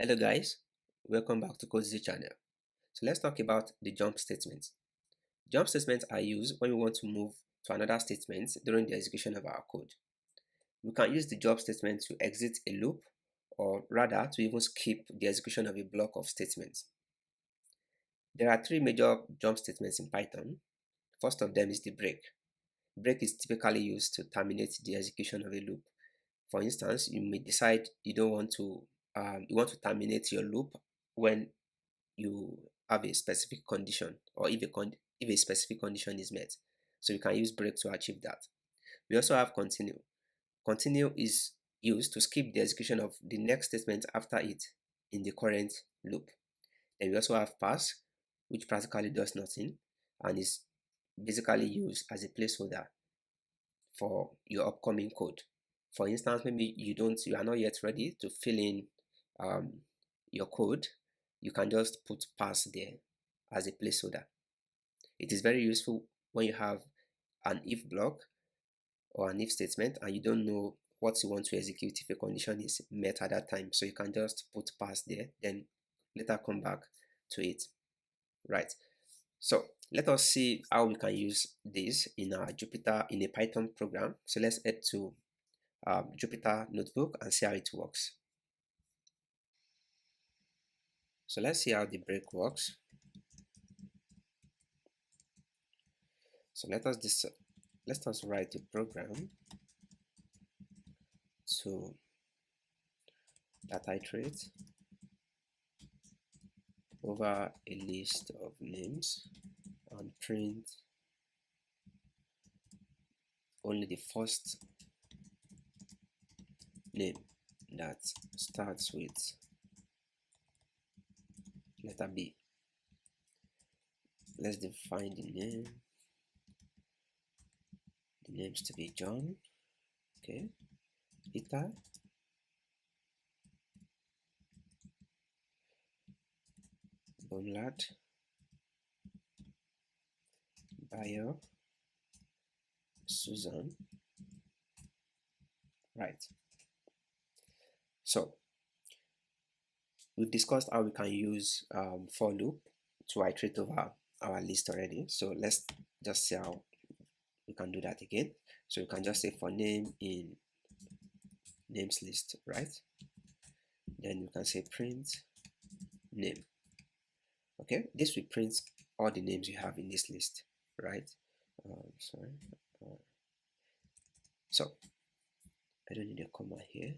Hello guys, welcome back to CodeZ channel. So let's talk about the jump statements. Jump statements are used when we want to move to another statement during the execution of our code. We can use the jump statement to exit a loop or rather to even skip the execution of a block of statements. There are three major jump statements in Python. First of them is the break. Break is typically used to terminate the execution of a loop. For instance, you may decide you don't want to you want to terminate your loop when you have a specific condition or if a specific condition is met. So you can use break to achieve that. We also have continue. Continue is used to skip the execution of the next statement after it in the current loop. Then we also have pass, which practically does nothing and is basically used as a placeholder for your upcoming code. For instance, maybe you are not yet ready to fill in um, your code. You can just put pass there as a placeholder. It is very useful when you have an if block or an if statement and you don't know what you want to execute if a condition is met at that time. So you can just put pass there, then later come back to it. Right. So let us see how we can use this in our Jupyter in a Python program. So let's head to Jupyter Notebook and see how it works. So let's see how the break works. So let us write a program to that iterate over a list of names and print only the first name that starts with letter B. Let's define the name. The names to be John, okay, Peter, Bonlad, Bayo, Susan. Right. So we've discussed how we can use for loop to iterate over our list already. So let's just see how we can do that again. So you can just say for name in names list, right? Then you can say print name. Okay, this will print all the names you have in this list, right? Sorry. So I don't need a comma here.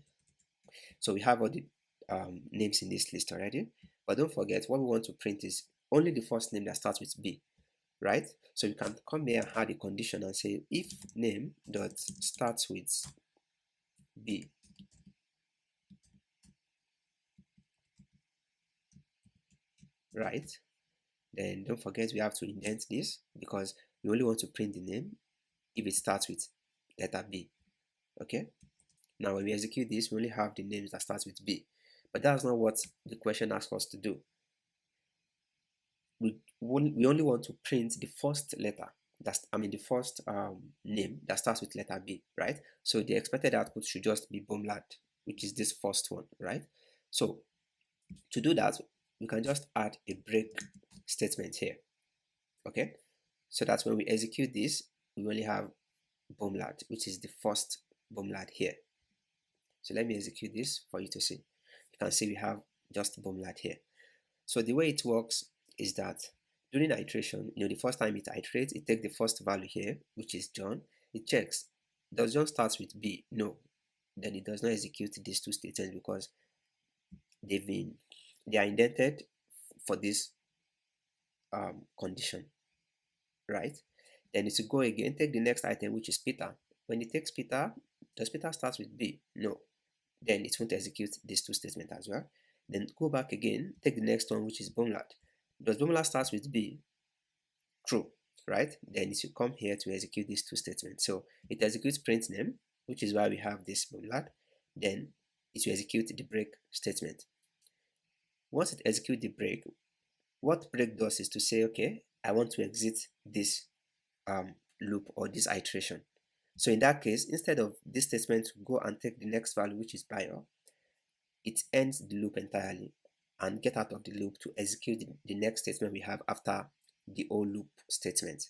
So we have all the names in this list already, but don't forget what we want to print is only the first name that starts with B, right? So you can come here and add a condition and say if name dot starts with B, right? Then don't forget we have to indent this because we only want to print the name if it starts with letter B. Okay, now when we execute this we only have the names that starts with B, but that's not what the question asks us to do. We only want to print the first letter, the first name that starts with letter B, right? So the expected output should just be Bomlad, which is this first one, right? So to do that we can just add a break statement here. Okay, so that's when we execute this we only have Bomlad, which is the first Bomlad here. So let me execute this for you to see. You can see we have just Bomlad here. So the way it works is that during iteration, the first time it iterates, it takes the first value here, which is John. It checks, does John start with B? No. Then it does not execute these two statements because they are indented for this condition, right? Then it will go again, take the next item, which is Peter. When it takes Peter, does Peter start with B? No. Then it won't execute these two statements as well. Then go back again, take the next one, which is Bomlad. Does Bomlad starts with B? True, right? Then it should come here to execute these two statements. So it executes print name, which is why we have this Bomlad. Then it will execute the break statement. Once it executes the break, what break does is to say, okay, I want to exit this loop or this iteration. So in that case, instead of this statement to go and take the next value, which is Bayo, it ends the loop entirely and get out of the loop to execute the next statement we have after the old loop statement.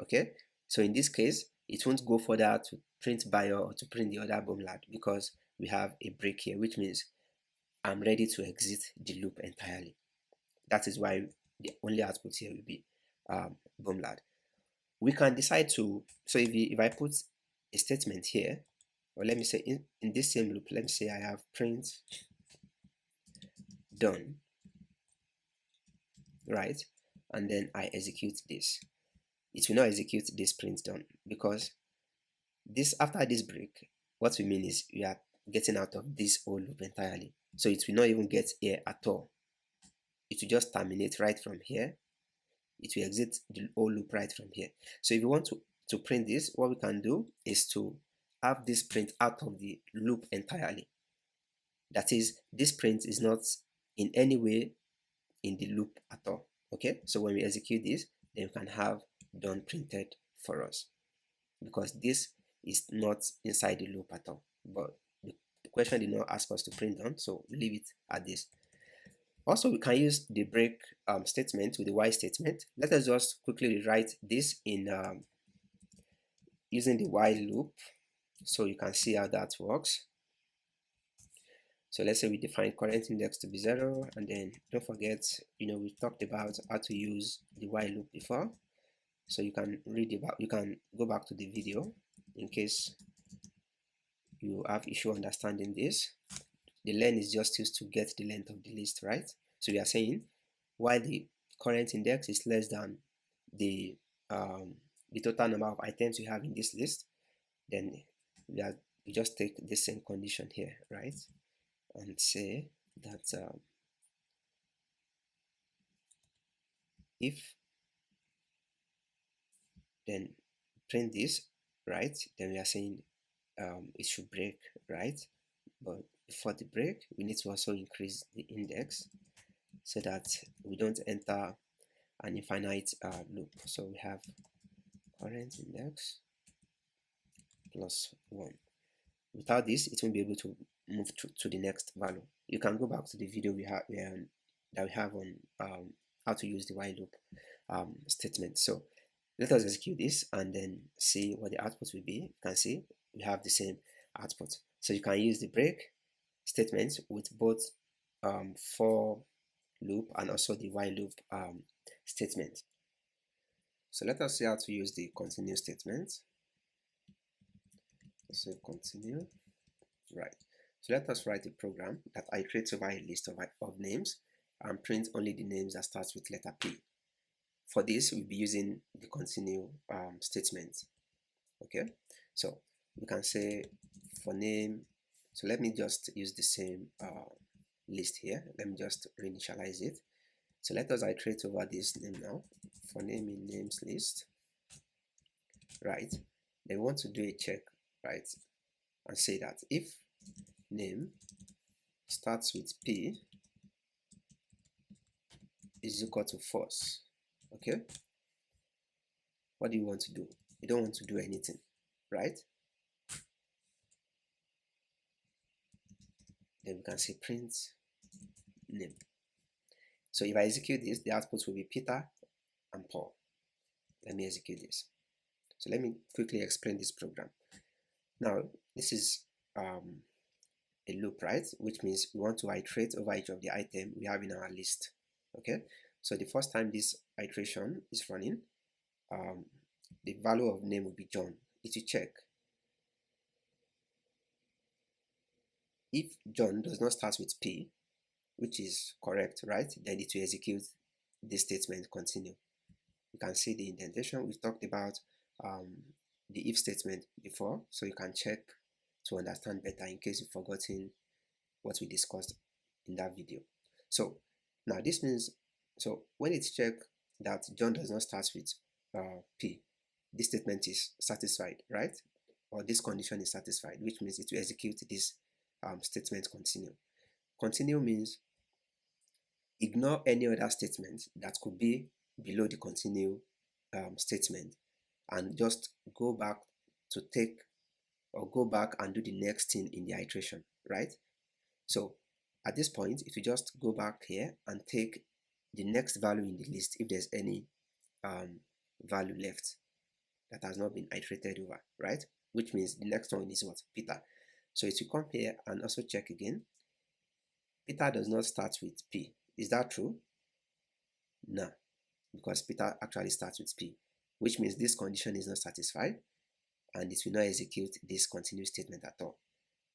Okay, so in this case, it won't go further to print buyer or to print the other boomlad because we have a break here, which means I'm ready to exit the loop entirely. That is why the only output here will be boomlad. We can decide to, so if I put a statement here, or let me say in this same loop, let me say I have print done, right? And then I execute this. It will not execute this print done because this, after this break, what we mean is we are getting out of this old loop entirely. So it will not even get here at all. It will just terminate right from here. It will exit the old loop right from here. So if you want to print this, what we can do is to have this print out of the loop entirely. That is, this print is not in any way in the loop at all. Okay, so when we execute this, then we can have done printed for us because this is not inside the loop at all. But the question did not ask us to print done, so we leave it at this. Also, we can use the break statement with the while statement. Let us just quickly rewrite this in using the while loop so you can see how that works. So let's say we define current index to be 0, and then don't forget, we talked about how to use the while loop before. So you can read about, you can go back to the video in case you have issue understanding this. The len is just used to get the length of the list, right? So we are saying while the current index is less than the total number of items we have in this list, then we just take the same condition here, right? And say that if, then print this, right? Then we are saying it should break, right? But before the break, we need to also increase the index so that we don't enter an infinite loop. So we have current index plus 1. Without this, it won't be able to move to the next value. You can go back to the video we have that we have on how to use the while loop statement. So let us execute this and then see what the output will be. You can see we have the same output. So you can use the break statements with both for loop and also the while loop statement. So let us see how to use the continue statement. So continue, right? So let us write a program that iterates over a list of names and print only the names that starts with letter P. For this, we'll be using the continue statement. Okay, so we can say for name. So let me just use the same list here. Let me just reinitialize it. So let us iterate over this name now. For name in names list, right? Then we want to do a check, right? And say that if name starts with P is equal to false. Okay, what do you want to do? You don't want to do anything, right? Then we can say print name. So if I execute this, the output will be Peter and Paul. Let me execute this. So let me quickly explain this program. Now, this is a loop, right? Which means we want to iterate over each of the items we have in our list. Okay, so the first time this iteration is running, the value of name will be John. It will check. If John does not start with P, which is correct, right, then it will execute this statement continue. You can see the indentation. We've talked about the if statement before, so you can check to understand better in case you've forgotten what we discussed in that video. So now this means, so when it's checked that John does not start with P, this statement is satisfied, right? Or this condition is satisfied, which means it will execute this statement continue. Continue means ignore any other statement that could be below the continue statement and just go back to take or go back and do the next thing in the iteration, right? So at this point, it will just go back here and take the next value in the list if there's any value left that has not been iterated over, right? Which means the next one is what? Peter. So it will come here and also check again. Peter does not start with P. Is that true? No, because Peter actually starts with P, which means this condition is not satisfied and it will not execute this continue statement at all.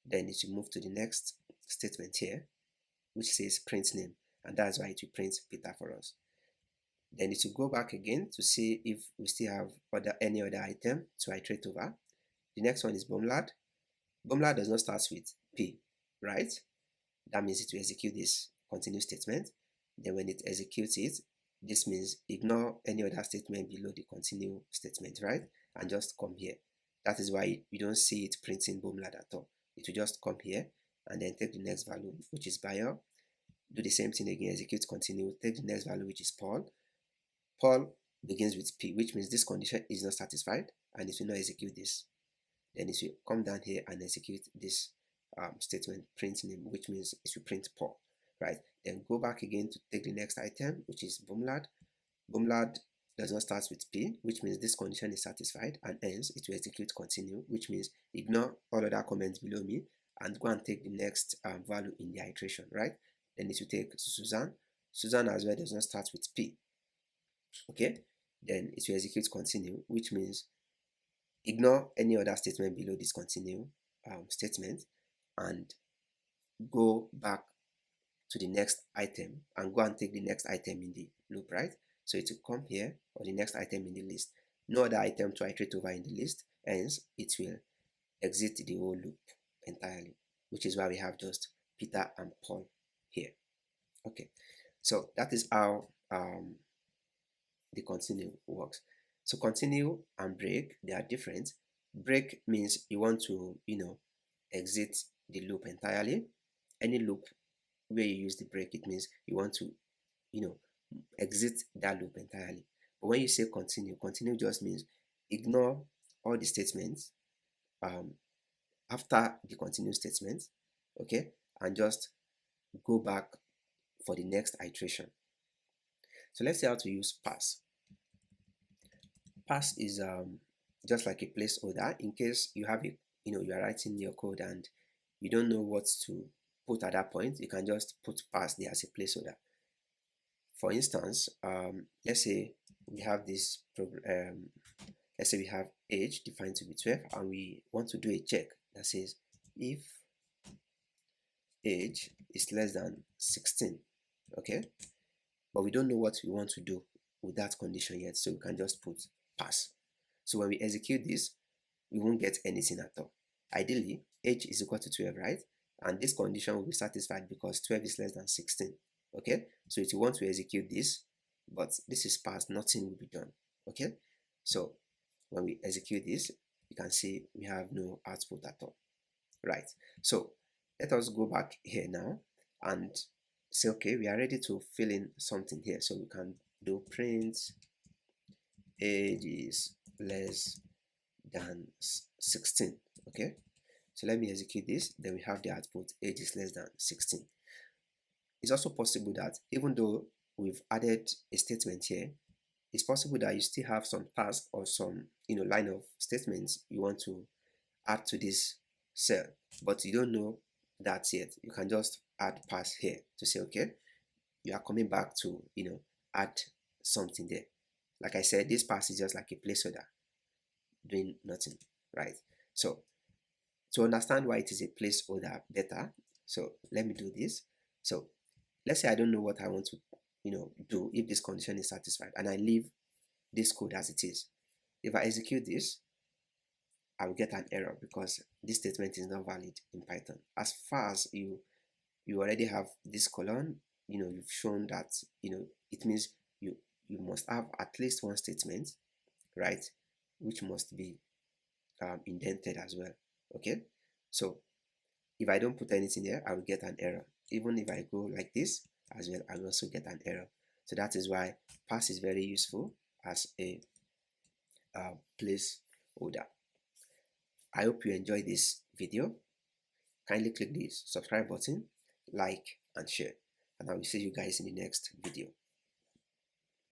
Then it will move to the next statement here, which says print name, and that's why it will print Peter for us. Then it will go back again to see if we still have any other item to iterate over. The next one is Bumlad. Bumlad does not start with P, right? That means it will execute this continue statement. Then when it executes it, this means ignore any other statement below the continue statement, right? And just come here. That is why you don't see it printing Bumlad at all. It will just come here and then take the next value, which is Bayo. Do the same thing again, execute continue, take the next value, which is Paul. Paul begins with P, which means this condition is not satisfied and it will not execute this. Then it will come down here and execute this statement print name, which means it will print Paul, right? Then go back again to take the next item, which is Bumlad. Bumlad does not start with P, which means this condition is satisfied, and hence it will execute continue, which means ignore all other comments below me and go and take the next value in the iteration, right? Then it will take Susan. Susan as well does not start with P. Okay, then it will execute continue, which means ignore any other statement below this continue statement and go back to the next item and go and take the next item in the loop, right? So it will come here or the next item in the list. No other item to iterate over in the list, hence it will exit the whole loop entirely, which is why we have just Peter and Paul here. Okay, so that is how the continue works. So continue and break, they are different. Break means you want to, exit the loop entirely. Any loop where you use the break, it means you want to, exit that loop entirely. But when you say continue, continue just means ignore all the statements after the continue statement, okay, and just go back for the next iteration. So let's see how to use pass. Pass is just like a placeholder in case you have you are writing your code and you don't know what to put at that point. You can just put pass there as a placeholder. For instance, let's say we have this program. Let's say we have age defined to be 12 and we want to do a check that says if age is less than 16, okay, but we don't know what we want to do with that condition yet, so we can just put pass. So when we execute this, we won't get anything at all. Ideally, age is equal to 12, right? And this condition will be satisfied because 12 is less than 16, okay? So if you want to execute this, but this is passed, nothing will be done, okay? So when we execute this, you can see we have no output at all, right? So let us go back here now and say, okay, we are ready to fill in something here. So we can do print age is less than 16, okay? So let me execute this, then we have the output age is less than 16. It's also possible that even though we've added a statement here, it's possible that you still have some task or some line of statements you want to add to this cell, but you don't know that yet. You can just add pass here to say, okay, you are coming back to add something there. Like I said, this pass is just like a placeholder doing nothing, right? So to understand why it is a placeholder better, so let me do this. So let's say I don't know what I want to do if this condition is satisfied and I leave this code as it is. If I execute this, I will get an error because this statement is not valid in Python. As far as you already have this colon, you've shown that it means you must have at least one statement, right, which must be indented as well. Okay, so if I don't put anything there, I will get an error. Even if I go like this as well, I will also get an error. So that is why pass is very useful as a placeholder. I hope you enjoyed this video. Kindly click the subscribe button like, and share. And I will see you guys in the next video.